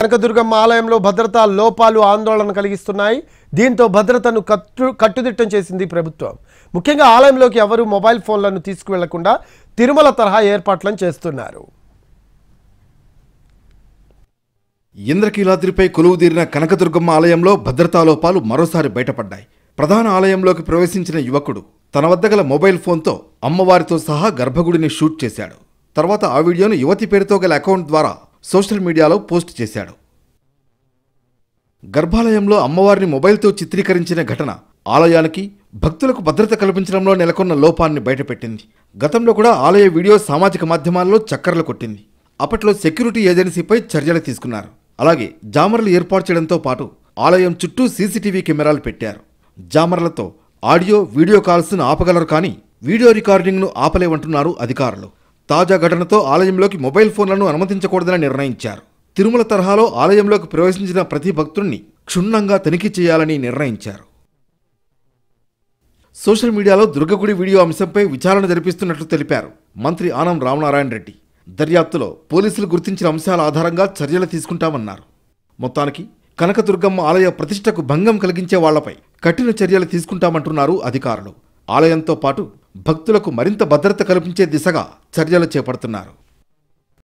కనకదుర్గమ్మ ఆలయంలో భద్రతా లోపాలు ఆందోళన కలిగిస్తున్నాయి. దీంతో భద్రతను కట్టుదిట్టం చేసింది ప్రభుత్వం. ముఖ్యంగా ఆలయంలోకి ఎవరు మొబైల్ ఫోన్లను తీసుకువెళ్లకుండా తిరుమల తరహా ఏర్పాట్లను చేస్తున్నారు. ఇంద్రకీలాద్రిపై కొలువుదీరిన కనకదుర్గమ్మ ఆలయంలో భద్రతా లోపాలు మరోసారి బయటపడ్డాయి. ప్రధాన ఆలయంలోకి ప్రవేశించిన యువకుడు తన వద్ద గల మొబైల్ ఫోన్తో అమ్మవారితో సహా గర్భగుడిని షూట్ చేశాడు. తర్వాత ఆ వీడియోను యువతి పేరుతో గల అకౌంట్ ద్వారా సోషల్ మీడియాలో పోస్ట్ చేశాడు. గర్భాలయంలో అమ్మవారిని మొబైల్తో చిత్రీకరించిన ఘటన ఆలయానికి భక్తులకు భద్రత కల్పించడంలో నెలకొన్న లోపాన్ని బయటపెట్టింది. గతంలో కూడా ఆలయ వీడియో సామాజిక మాధ్యమాల్లో చక్కర్లు కొట్టింది. అప్పట్లో సెక్యూరిటీ ఏజెన్సీపై చర్యలు తీసుకున్నారు. అలాగే జామర్లు ఏర్పాటు చేయడంతో పాటు ఆలయం చుట్టూ సీసీటీవీ కెమెరాలు పెట్టారు. జామర్లతో ఆడియో వీడియో కాల్స్ను ఆపగలరు, కానీ వీడియో రికార్డింగ్ను ఆపలేవంటున్నారు అధికారులు. తాజా ఘటనతో ఆలయంలోకి మొబైల్ ఫోన్లను అనుమతించకూడదని నిర్ణయించారు. తిరుమల తరహాలో ఆలయంలోకి ప్రవేశించిన ప్రతి భక్తుడిని క్షుణ్ణంగా తనిఖీ చేయాలని నిర్ణయించారు. సోషల్ మీడియాలో దుర్గగుడి వీడియో అంశంపై విచారణ జరిపిస్తున్నట్లు తెలిపారు మంత్రి ఆనం రామనారాయణ రెడ్డి. దర్యాప్తులో పోలీసులు గుర్తించిన అంశాల ఆధారంగా చర్యలు తీసుకుంటామన్నారు. మొత్తానికి కనకదుర్గమ్మ ఆలయ ప్రతిష్టకు భంగం కలిగించే వాళ్లపై కఠిన చర్యలు తీసుకుంటామంటున్నారు అధికారులు. ఆలయంతో పాటు భక్తులకు మరింత భద్రత కల్పించే దిశగా చర్యలు చేపడుతున్నారు.